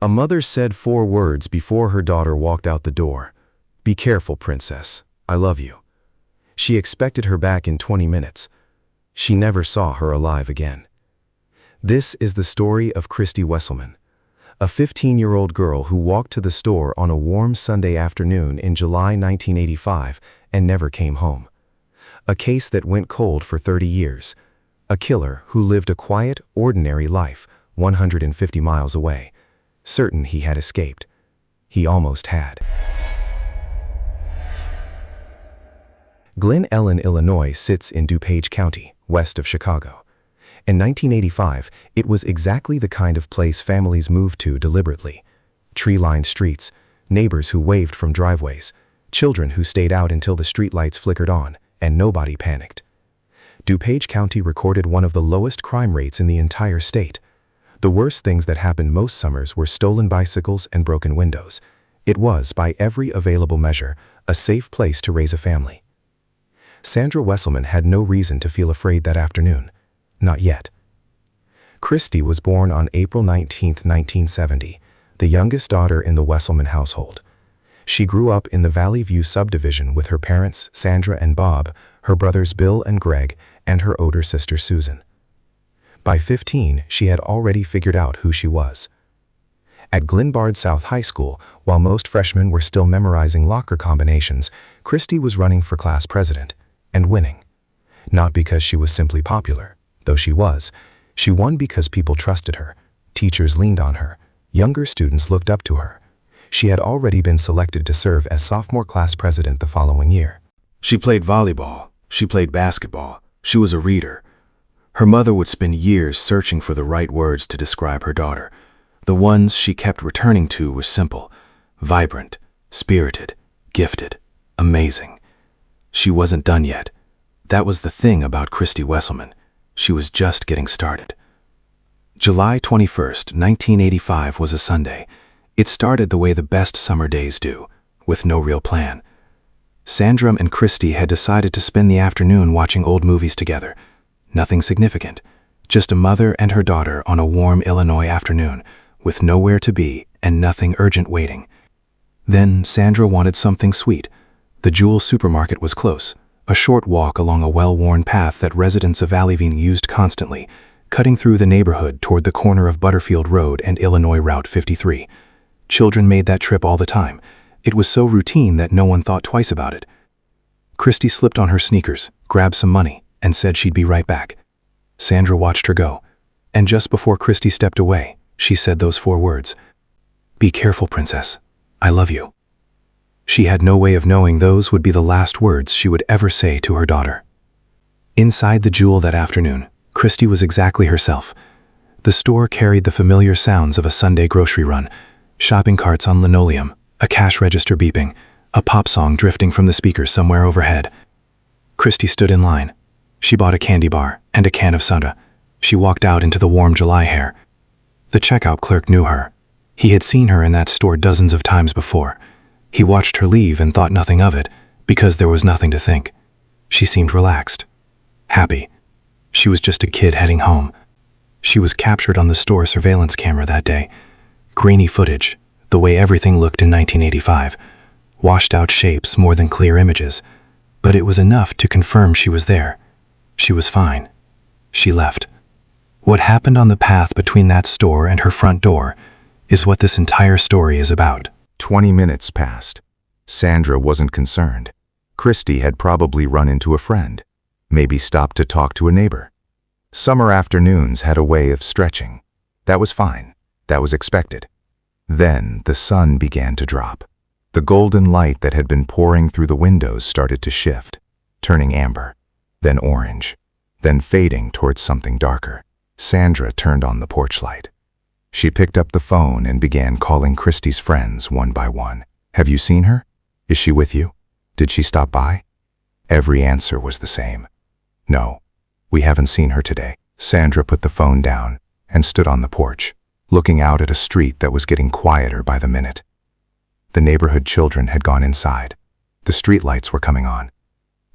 A mother said 4 words before her daughter walked out the door. "Be careful, princess. I love you." She expected her back in 20 minutes. She never saw her alive again. This is the story of Kristy Wesselman, a 15-year-old girl who walked to the store on a warm Sunday afternoon in July 1985 and never came home. A case that went cold for 30 years. A killer who lived a quiet, ordinary life 150 miles away, certain he had escaped. He almost had. Glen Ellyn, Illinois sits in DuPage County, west of Chicago. In 1985, it was exactly the kind of place families moved to deliberately. Tree-lined streets, neighbors who waved from driveways, children who stayed out until the streetlights flickered on, and nobody panicked. DuPage County recorded one of the lowest crime rates in the entire state. The worst things that happened most summers were stolen bicycles and broken windows. It was, by every available measure, a safe place to raise a family. Sandra Wesselman had no reason to feel afraid that afternoon. Not yet. Kristy was born on April 19, 1970, the youngest daughter in the Wesselman household. She grew up in the Valley View subdivision with her parents, Sandra and Bob, her brothers Bill and Greg, and her older sister Susan. By 15, she had already figured out who she was. At Glenbard South High School, while most freshmen were still memorizing locker combinations, Kristy was running for class president, and winning. Not because she was simply popular, though she was. She won because people trusted her, teachers leaned on her, younger students looked up to her. She had already been selected to serve as sophomore class president the following year. She played volleyball, she played basketball, she was a reader. Her mother would spend years searching for the right words to describe her daughter. The ones she kept returning to were simple: vibrant, spirited, gifted, amazing. She wasn't done yet. That was the thing about Kristy Wesselman. She was just getting started. July 21st, 1985 was a Sunday. It started the way the best summer days do, with no real plan. Sandra and Kristy had decided to spend the afternoon watching old movies together. Nothing significant, just a mother and her daughter on a warm Illinois afternoon, with nowhere to be and nothing urgent waiting. Then Sandra wanted something sweet. The Jewel supermarket was close, a short walk along a well-worn path that residents of Valleyview used constantly, cutting through the neighborhood toward the corner of Butterfield Road and Illinois Route 53. Children made that trip all the time. It was so routine that no one thought twice about it. Kristy slipped on her sneakers, grabbed some money, and said she'd be right back. Sandra watched her go, and just before Kristy stepped away, she said those 4 words: "Be careful, princess. I love you." She had no way of knowing those would be the last words she would ever say to her daughter. Inside the Jewel that afternoon, Kristy was exactly herself. The store carried the familiar sounds of a Sunday grocery run: shopping carts on linoleum, a cash register beeping, a pop song drifting from the speakers somewhere overhead. Kristy stood in line. She bought a candy bar and a can of soda. She walked out into the warm July air. The checkout clerk knew her. He had seen her in that store dozens of times before. He watched her leave and thought nothing of it, because there was nothing to think. She seemed relaxed, happy. She was just a kid heading home. She was captured on the store surveillance camera that day. Grainy footage, the way everything looked in 1985. Washed out shapes more than clear images. But it was enough to confirm she was there. She was fine. She left. What happened on the path between that store and her front door is what this entire story is about. 20 minutes passed. Sandra wasn't concerned. Kristy had probably run into a friend, maybe stopped to talk to a neighbor. Summer afternoons had a way of stretching. That was fine. That was expected. Then the sun began to drop. The golden light that had been pouring through the windows started to shift, turning amber, then orange, then fading towards something darker. Sandra turned on the porch light. She picked up the phone and began calling Kristy's friends one by one. "Have you seen her? Is she with you? Did she stop by?" Every answer was the same. "No, we haven't seen her today." Sandra put the phone down and stood on the porch, looking out at a street that was getting quieter by the minute. The neighborhood children had gone inside. The streetlights were coming on,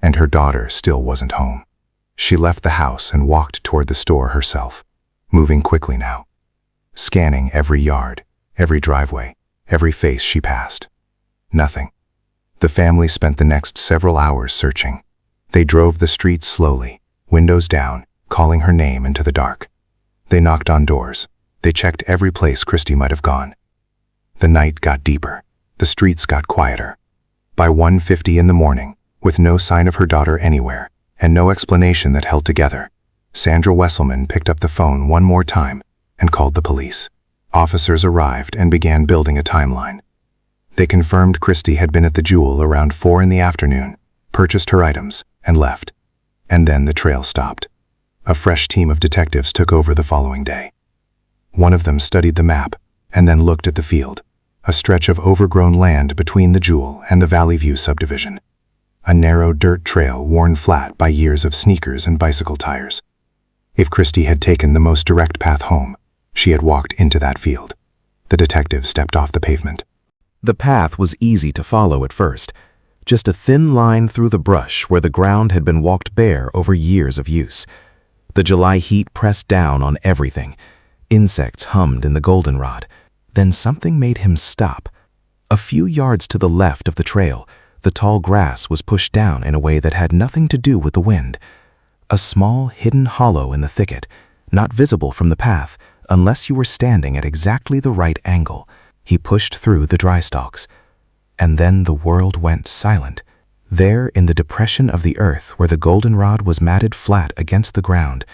and her daughter still wasn't home. She left the house and walked toward the store herself, moving quickly now, scanning every yard, every driveway, every face she passed. Nothing. The family spent the next several hours searching. They drove the streets slowly, windows down, calling her name into the dark. They knocked on doors. They checked every place Kristy might have gone. The night got deeper. The streets got quieter. By 1:50 in the morning, with no sign of her daughter anywhere, and no explanation that held together, Sandra Wesselman picked up the phone one more time and called the police. Officers arrived and began building a timeline. They confirmed Kristy had been at the Jewel around 4 in the afternoon, purchased her items, and left. And then the trail stopped. A fresh team of detectives took over the following day. One of them studied the map and then looked at the field, a stretch of overgrown land between the Jewel and the Valley View subdivision. A narrow dirt trail worn flat by years of sneakers and bicycle tires. If Kristy had taken the most direct path home, she had walked into that field. The detective stepped off the pavement. The path was easy to follow at first, just a thin line through the brush where the ground had been walked bare over years of use. The July heat pressed down on everything. Insects hummed in the goldenrod. Then something made him stop. A few yards to the left of the trail, the tall grass was pushed down in a way that had nothing to do with the wind. A small, hidden hollow in the thicket, not visible from the path unless you were standing at exactly the right angle. He pushed through the dry stalks. And then the world went silent. There, in the depression of the earth where the goldenrod was matted flat against the ground,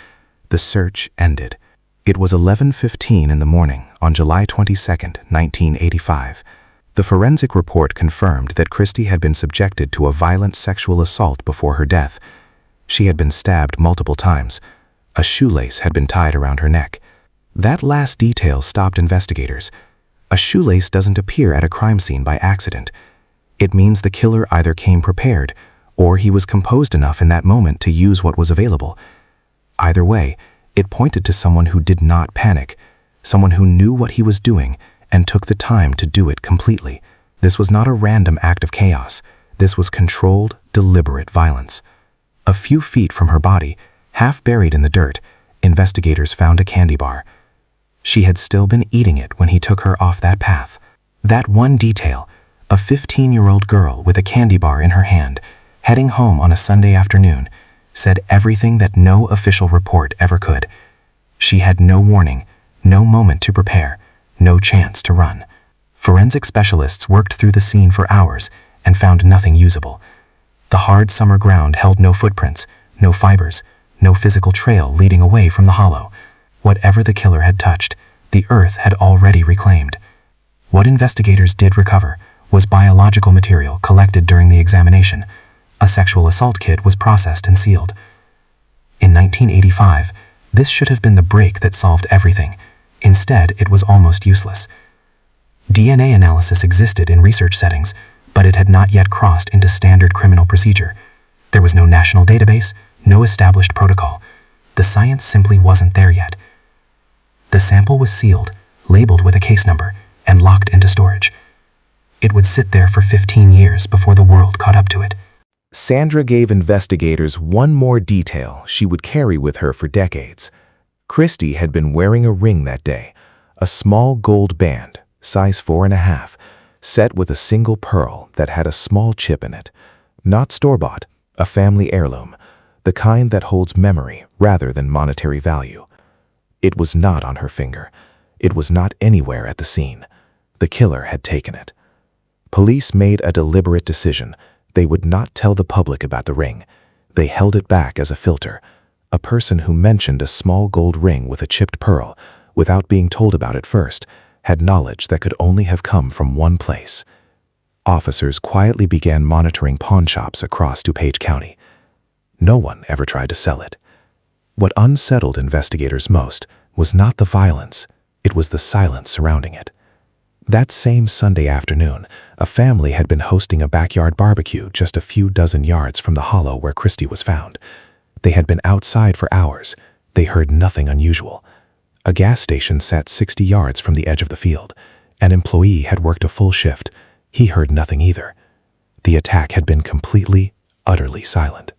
the search ended. It was 11:15 in the morning on July 22, 1985. The forensic report confirmed that Kristy had been subjected to a violent sexual assault before her death. She had been stabbed multiple times. A shoelace had been tied around her neck. That last detail stopped investigators. A shoelace doesn't appear at a crime scene by accident. It means the killer either came prepared, or he was composed enough in that moment to use what was available. Either way, it pointed to someone who did not panic, someone who knew what he was doing and took the time to do it completely. This was not a random act of chaos. This was controlled, deliberate violence. A few feet from her body, half buried in the dirt, investigators found a candy bar. She had still been eating it when he took her off that path. That one detail, a 15-year-old girl with a candy bar in her hand, heading home on a Sunday afternoon, said everything that no official report ever could. She had no warning, no moment to prepare, no chance to run. Forensic specialists worked through the scene for hours and found nothing usable. The hard summer ground held no footprints, no fibers, no physical trail leading away from the hollow. Whatever the killer had touched, the earth had already reclaimed. What investigators did recover was biological material collected during the examination. A sexual assault kit was processed and sealed. In 1985, this should have been the break that solved everything. Instead, it was almost useless. DNA analysis existed in research settings, but it had not yet crossed into standard criminal procedure. There was no national database, no established protocol. The science simply wasn't there yet. The sample was sealed, labeled with a case number, and locked into storage. It would sit there for 15 years before the world caught up to it. Sandra gave investigators one more detail she would carry with her for decades. Kristy had been wearing a ring that day, a small gold band, size 4.5, set with a single pearl that had a small chip in it. Not store-bought, a family heirloom, the kind that holds memory rather than monetary value. It was not on her finger. It was not anywhere at the scene. The killer had taken it. Police made a deliberate decision. They would not tell the public about the ring. They held it back as a filter. A person who mentioned a small gold ring with a chipped pearl, without being told about it first, had knowledge that could only have come from one place. Officers quietly began monitoring pawn shops across DuPage County. No one ever tried to sell it. What unsettled investigators most was not the violence, it was the silence surrounding it. That same Sunday afternoon, a family had been hosting a backyard barbecue just a few dozen yards from the hollow where Kristy was found. They had been outside for hours. They heard nothing unusual. A gas station sat 60 yards from the edge of the field. An employee had worked a full shift. He heard nothing either. The attack had been completely, utterly silent.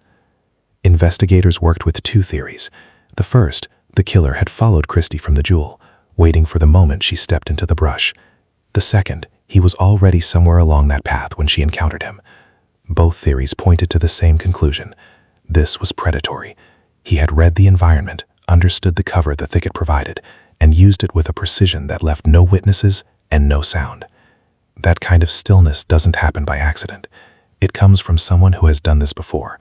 Investigators worked with two theories. The first, the killer had followed Kristy from the Jewel, waiting for the moment she stepped into the brush, The second, he was already somewhere along that path when she encountered him. Both theories pointed to the same conclusion. This was predatory. He had read the environment, understood the cover the thicket provided, and used it with a precision that left no witnesses and no sound. That kind of stillness doesn't happen by accident. It comes from someone who has done this before,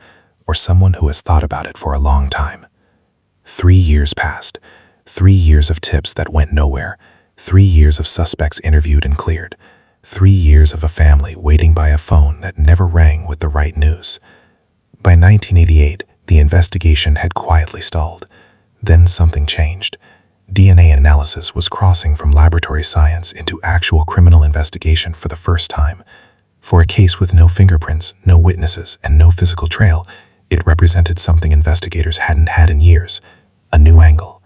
or someone who has thought about it for a long time. 3 years passed. 3 years of tips that went nowhere. 3 years of suspects interviewed and cleared. 3 years of a family waiting by a phone that never rang with the right news. By 1988, the investigation had quietly stalled. Then something changed. DNA analysis was crossing from laboratory science into actual criminal investigation for the first time. For a case with no fingerprints, no witnesses, and no physical trail, it represented something investigators hadn't had in years: a new angle.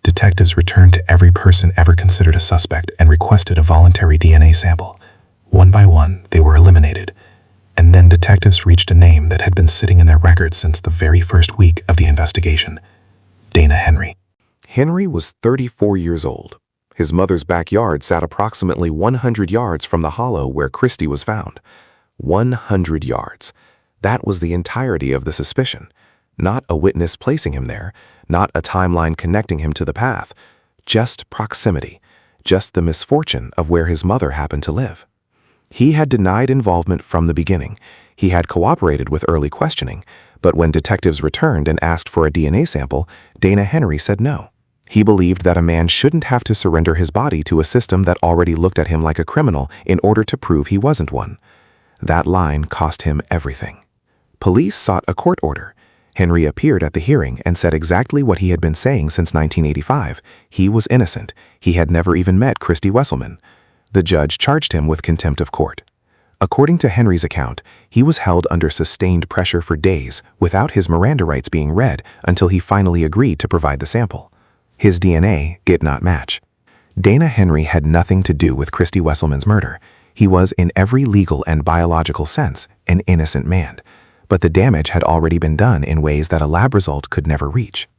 Detectives returned to every person ever considered a suspect and requested a voluntary DNA sample. One by one, they were eliminated. And then detectives reached a name that had been sitting in their records since the very first week of the investigation: Dana Henry. Henry was 34 years old. His mother's backyard sat approximately 100 yards from the hollow where Kristy was found. 100 yards. That was the entirety of the suspicion. Not a witness placing him there, not a timeline connecting him to the path. Just proximity. Just the misfortune of where his mother happened to live. He had denied involvement from the beginning. He had cooperated with early questioning, but when detectives returned and asked for a DNA sample, Dana Henry said no. He believed that a man shouldn't have to surrender his body to a system that already looked at him like a criminal in order to prove he wasn't one. That line cost him everything. Police sought a court order. Henry appeared at the hearing and said exactly what he had been saying since 1985. He was innocent. He had never even met Kristy Wesselman. The judge charged him with contempt of court. According to Henry's account, he was held under sustained pressure for days without his Miranda rights being read until he finally agreed to provide the sample. His DNA did not match. Dana Henry had nothing to do with Kristy Wesselman's murder. He was, in every legal and biological sense, an innocent man. But the damage had already been done in ways that a lab result could never reach.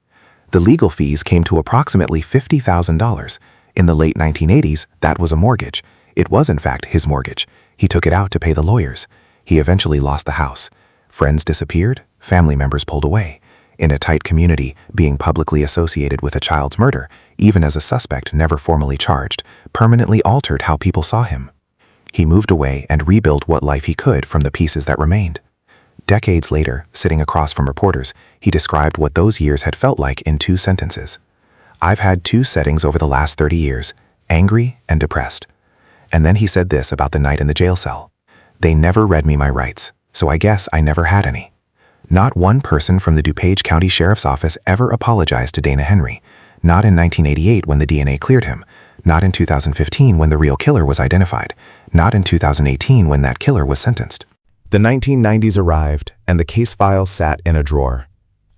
The legal fees came to approximately $50,000. In the late 1980s, that was a mortgage. It was, in fact, his mortgage. He took it out to pay the lawyers. He eventually lost the house. Friends disappeared. Family members pulled away. In a tight community, being publicly associated with a child's murder, even as a suspect never formally charged, permanently altered how people saw him. He moved away and rebuilt what life he could from the pieces that remained. Decades later, sitting across from reporters, he described what those years had felt like in 2 sentences. "I've had 2 settings over the last 30 years, angry and depressed." And then he said this about the night in the jail cell: "They never read me my rights, so I guess I never had any." Not one person from the DuPage County Sheriff's Office ever apologized to Dana Henry. Not in 1988 when the DNA cleared him. Not in 2015 when the real killer was identified. Not in 2018 when that killer was sentenced. The 1990s arrived, and the case file sat in a drawer.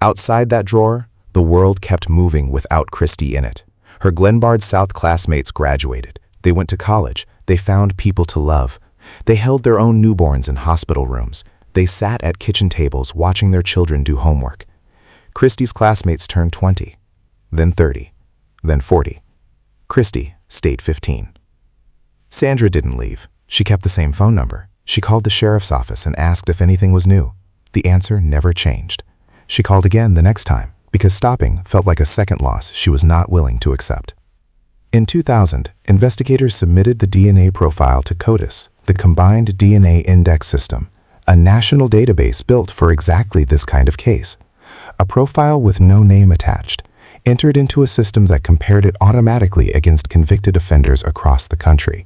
Outside that drawer, the world kept moving without Kristy in it. Her Glenbard South classmates graduated. They went to college. They found people to love. They held their own newborns in hospital rooms. They sat at kitchen tables watching their children do homework. Kristy's classmates turned 20, then 30, then 40. Kristy stayed 15. Sandra didn't leave. She kept the same phone number. She called the sheriff's office and asked if anything was new. The answer never changed. She called again the next time because stopping felt like a second loss she was not willing to accept. In 2000, investigators submitted the DNA profile to CODIS, the Combined DNA Index System, a national database built for exactly this kind of case. A profile with no name attached, entered into a system that compared it automatically against convicted offenders across the country.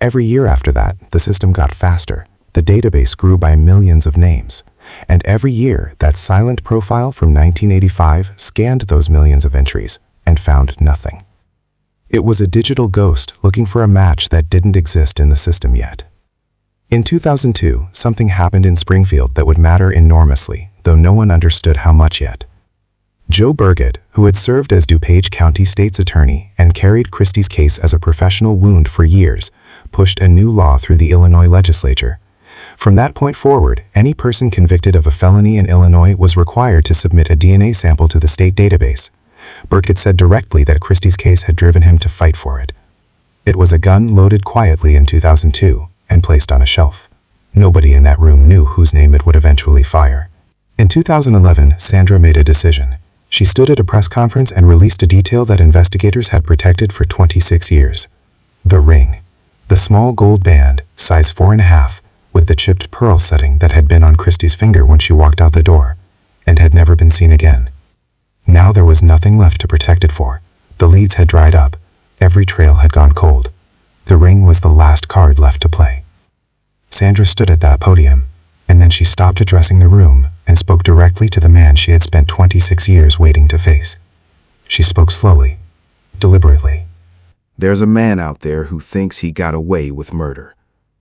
Every year after that, the system got faster. The database grew by millions of names. And every year, that silent profile from 1985 scanned those millions of entries and found nothing. It was a digital ghost looking for a match that didn't exist in the system yet. In 2002, something happened in Springfield that would matter enormously, though no one understood how much yet. Joe Burgett, who had served as DuPage County State's attorney and carried Kristy's case as a professional wound for years, pushed a new law through the Illinois legislature. From that point forward, any person convicted of a felony in Illinois was required to submit a DNA sample to the state database. Burkett said directly that Kristy's case had driven him to fight for it. It was a gun loaded quietly in 2002 and placed on a shelf. Nobody in that room knew whose name it would eventually fire. In 2011, Sandra made a decision. She stood at a press conference and released a detail that investigators had protected for 26 years. The ring. The small gold band, size 4.5, with the chipped pearl setting that had been on Kristy's finger when she walked out the door, and had never been seen again. Now there was nothing left to protect it for. The leads had dried up. Every trail had gone cold. The ring was the last card left to play. Sandra stood at that podium, and then she stopped addressing the room and spoke directly to the man she had spent 26 years waiting to face. She spoke slowly, deliberately. There's a man out there who thinks he got away with murder.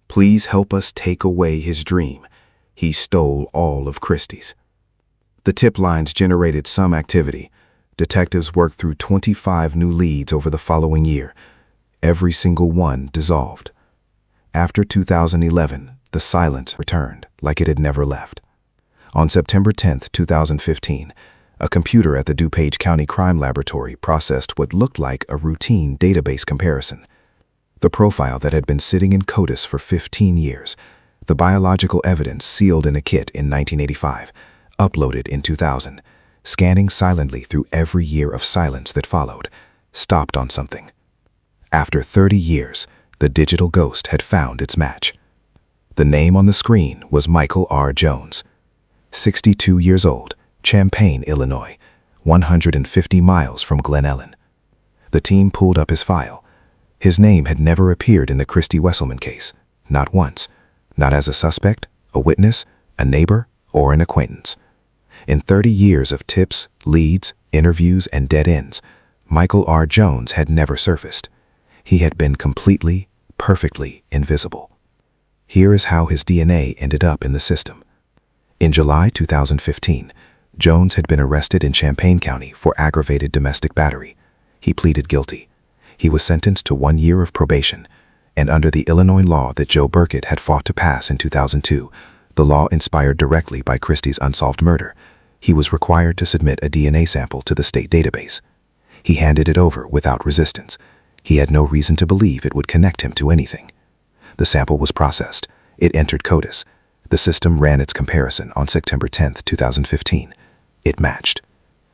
Please help us take away his dream. He stole all of Kristy's. The tip lines generated some activity. Detectives worked through 25 new leads over the following year. Every single one dissolved. After 2011, the silence returned like it had never left. On September 10, 2015, a computer at the DuPage County Crime Laboratory processed what looked like a routine database comparison. The profile that had been sitting in CODIS for 15 years, the biological evidence sealed in a kit in 1985, uploaded in 2000, scanning silently through every year of silence that followed, stopped on something. After 30 years, the digital ghost had found its match. The name on the screen was Michael R. Jones, 62 years old, Champaign, Illinois, 150 miles from Glen Ellyn. The team pulled up his file. His name had never appeared in the Kristy Wesselman case, not once, not as a suspect, a witness, a neighbor, or an acquaintance. In 30 years of tips, leads, interviews, and dead ends, Michael R. Jones had never surfaced. He had been completely, perfectly invisible. Here is how his DNA ended up in the system. In July 2015, Jones had been arrested in Champaign County for aggravated domestic battery. He pleaded guilty. He was sentenced to 1 year of probation, and under the Illinois law that Joe Burkett had fought to pass in 2002, the law inspired directly by Kristy's unsolved murder, he was required to submit a DNA sample to the state database. He handed it over without resistance. He had no reason to believe it would connect him to anything. The sample was processed. It entered CODIS. The system ran its comparison on September 10, 2015. It matched.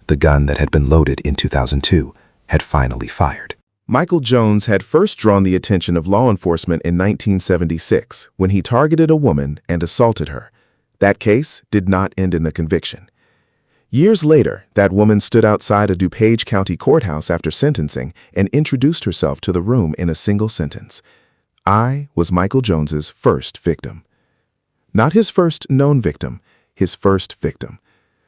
The gun that had been loaded in 2002 had finally fired. Michael Jones had first drawn the attention of law enforcement in 1976 when he targeted a woman and assaulted her. That case did not end in a conviction. Years later, that woman stood outside a DuPage County courthouse after sentencing and introduced herself to the room in a single sentence. I was Michael Jones's first victim. Not his first known victim, his first victim.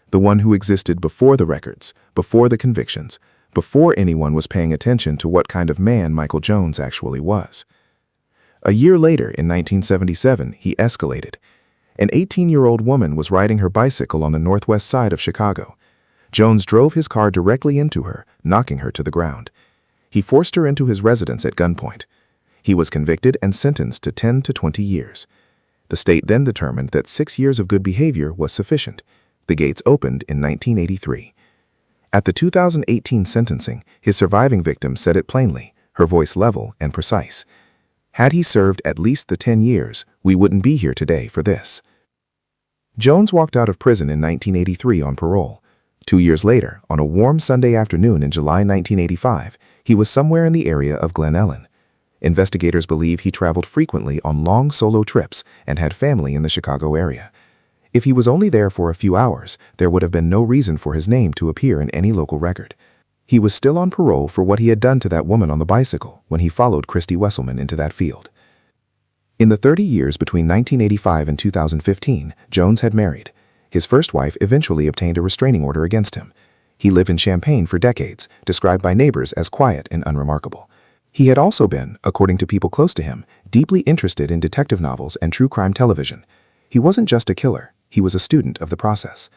The one who existed before the records, before the convictions, before anyone was paying attention to what kind of man Michael Jones actually was. A year later, in 1977, he escalated. An 18-year-old woman was riding her bicycle on the northwest side of Chicago. Jones drove his car directly into her, knocking her to the ground. He forced her into his residence at gunpoint. He was convicted and sentenced to 10 to 20 years. The state then determined that 6 years of good behavior was sufficient. The gates opened in 1983. At the 2018 sentencing, his surviving victim said it plainly, her voice level and precise. Had he served at least the 10 years, we wouldn't be here today for this. Jones walked out of prison in 1983 on parole. 2 years later, on a warm Sunday afternoon in July 1985, he was somewhere in the area of Glen Ellyn. Investigators believe he traveled frequently on long solo trips and had family in the Chicago area. If he was only there for a few hours, there would have been no reason for his name to appear in any local record. He was still on parole for what he had done to that woman on the bicycle when he followed Kristy Wesselman into that field. In the 30 years between 1985 and 2015, Jones had married. His first wife eventually obtained a restraining order against him. He lived in Champaign for decades, described by neighbors as quiet and unremarkable. He had also been, according to people close to him, deeply interested in detective novels and true crime television. He wasn't just a killer, he was a student of the process.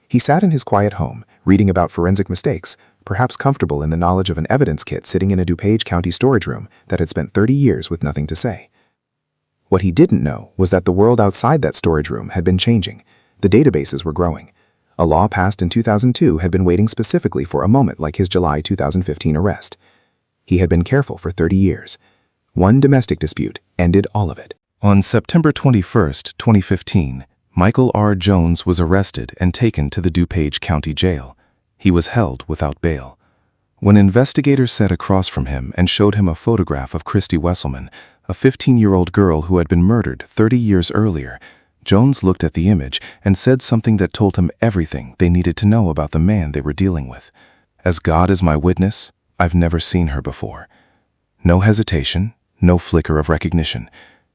He sat in his quiet home, reading about forensic mistakes, perhaps comfortable in the knowledge of an evidence kit sitting in a DuPage County storage room that had spent 30 years with nothing to say. What he didn't know was that the world outside that storage room had been changing. The databases were growing. A law passed in 2002 had been waiting specifically for a moment like his July 2015 arrest. He had been careful for 30 years. One domestic dispute ended all of it. On September 21, 2015, Michael R. Jones was arrested and taken to the DuPage County Jail. He was held without bail. When investigators sat across from him and showed him a photograph of Kristy Wesselman, a 15-year-old girl who had been murdered 30 years earlier, Jones looked at the image and said something that told him everything they needed to know about the man they were dealing with. "As God is my witness, I've never seen her before." No hesitation, no flicker of recognition,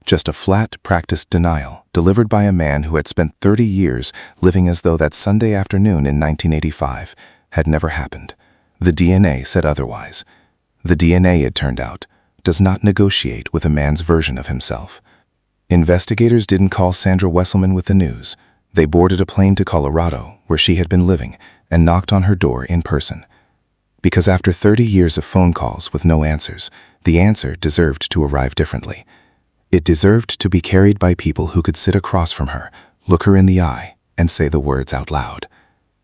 just a flat, practiced denial delivered by a man who had spent 30 years living as though that Sunday afternoon in 1985 had never happened. The DNA said otherwise. The DNA, it turned out, does not negotiate with a man's version of himself. Investigators didn't call Sandra Wesselman with the news. They boarded a plane to Colorado, where she had been living, and knocked on her door in person. Because after 30 years of phone calls with no answers, the answer deserved to arrive differently. It deserved to be carried by people who could sit across from her, look her in the eye, and say the words out loud.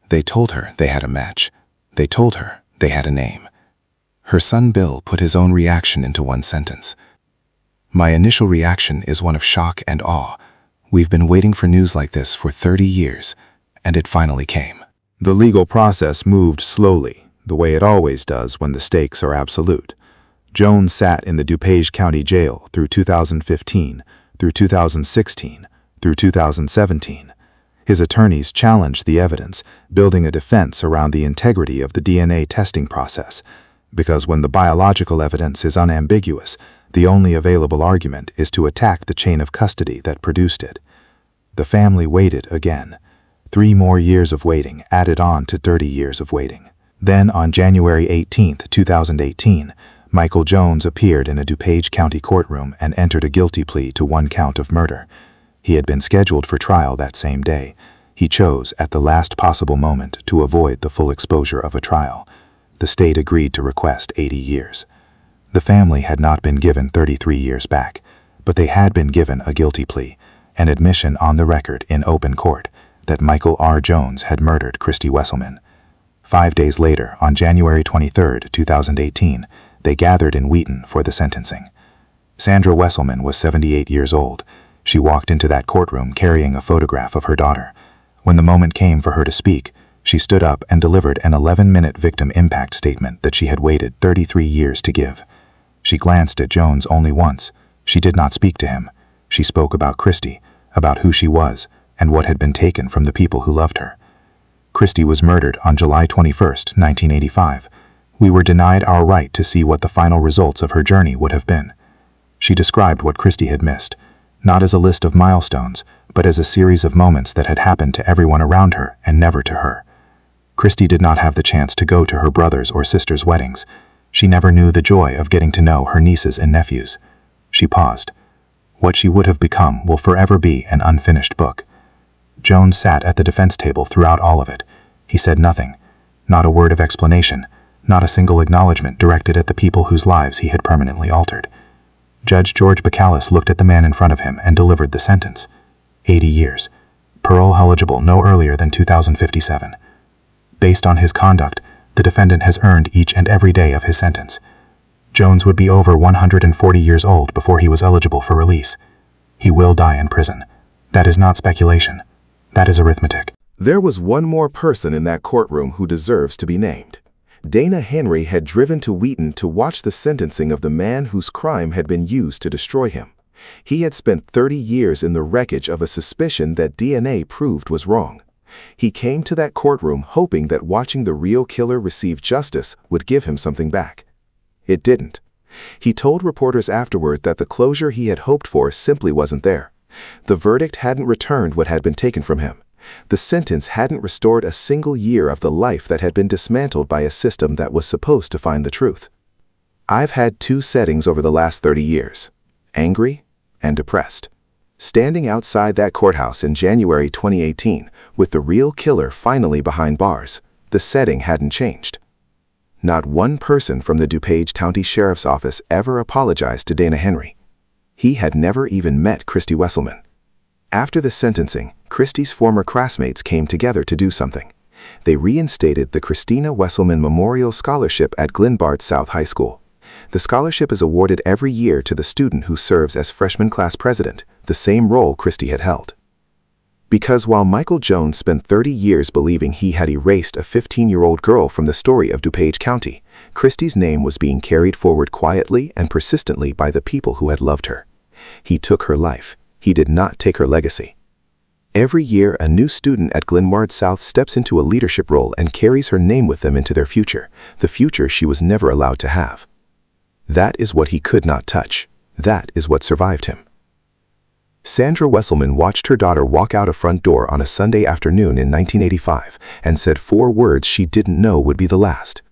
They told her they had a match. They told her they had a name. Her son Bill put his own reaction into one sentence. "My initial reaction is one of shock and awe. We've been waiting for news like this for 30 years, and it finally came." The legal process moved slowly, the way it always does when the stakes are absolute. Jones sat in the DuPage County Jail through 2015, through 2016, through 2017. His attorneys challenged the evidence, building a defense around the integrity of the DNA testing process, because when the biological evidence is unambiguous, the only available argument is to attack the chain of custody that produced it. The family waited again. 3 more years of waiting added on to 30 years of waiting. Then on January 18, 2018, Michael Jones appeared in a DuPage County courtroom and entered a guilty plea to 1 count of murder. He had been scheduled for trial that same day. He chose, at the last possible moment, to avoid the full exposure of a trial. The state agreed to request 80 years. The family had not been given 33 years back, but they had been given a guilty plea, an admission on the record in open court that Michael R. Jones had murdered Kristy Wesselman. 5 days later, on January 23, 2018, they gathered in Wheaton for the sentencing. Sandra Wesselman was 78 years old. She walked into that courtroom carrying a photograph of her daughter. When the moment came for her to speak, she stood up and delivered an 11-minute victim impact statement that she had waited 33 years to give. She glanced at Jones only once. She did not speak to him. She spoke about Kristy, about who she was, and what had been taken from the people who loved her. Kristy was murdered on July 21, 1985. We were denied our right to see what the final results of her journey would have been. She described what Kristy had missed, not as a list of milestones, but as a series of moments that had happened to everyone around her and never to her. Kristy did not have the chance to go to her brother's or sister's weddings. She never knew the joy of getting to know her nieces and nephews. She paused. What she would have become will forever be an unfinished book. Jones sat at the defense table throughout all of it. He said nothing, not a word of explanation, not a single acknowledgement directed at the people whose lives he had permanently altered. Judge George Bacalus looked at the man in front of him and delivered the sentence. 80 years. Parole eligible no earlier than 2057. Based on his conduct, the defendant has earned each and every day of his sentence. Jones would be over 140 years old before he was eligible for release. He will die in prison. That is not speculation. That is arithmetic. There was one more person in that courtroom who deserves to be named. Dana Henry had driven to Wheaton to watch the sentencing of the man whose crime had been used to destroy him. He had spent 30 years in the wreckage of a suspicion that DNA proved was wrong. He came to that courtroom hoping that watching the real killer receive justice would give him something back. It didn't. He told reporters afterward that the closure he had hoped for simply wasn't there. The verdict hadn't returned what had been taken from him. The sentence hadn't restored a single year of the life that had been dismantled by a system that was supposed to find the truth. I've had 2 settings over the last 30 years, angry and depressed. Standing outside that courthouse in January 2018, with the real killer finally behind bars, the setting hadn't changed. Not one person from the DuPage County Sheriff's Office ever apologized to Dana Henry. He had never even met Kristy Wesselman. After the sentencing, Kristy's former classmates came together to do something. They reinstated the Kristina Wesselman Memorial Scholarship at Glen South High School. The scholarship is awarded every year to the student who serves as freshman class president, the same role Kristy had held. Because while Michael Jones spent 30 years believing he had erased a 15-year-old girl from the story of DuPage County, Kristy's name was being carried forward quietly and persistently by the people who had loved her. He took her life. He did not take her legacy. Every year, a new student at Glenmard South steps into a leadership role and carries her name with them into their future, the future she was never allowed to have. That is what he could not touch. That is what survived him. Sandra Wesselman watched her daughter walk out a front door on a Sunday afternoon in 1985 and said 4 words she didn't know would be the last.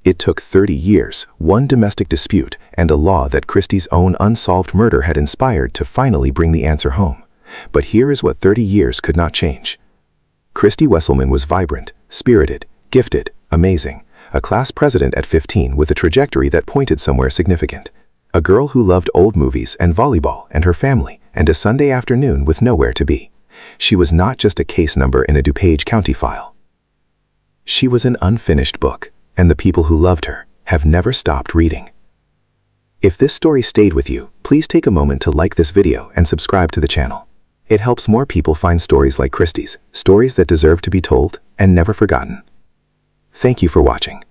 It took 30 years, 1 domestic dispute, and a law that Kristy's own unsolved murder had inspired to finally bring the answer home. But here is what 30 years could not change. Kristy Wesselman was vibrant, spirited, gifted, amazing, a class president at 15 with a trajectory that pointed somewhere significant. A girl who loved old movies and volleyball and her family, and a Sunday afternoon with nowhere to be. She was not just a case number in a DuPage County file. She was an unfinished book, and the people who loved her have never stopped reading. If this story stayed with you, please take a moment to like this video and subscribe to the channel. It helps more people find stories like Kristy's, stories that deserve to be told and never forgotten. Thank you for watching.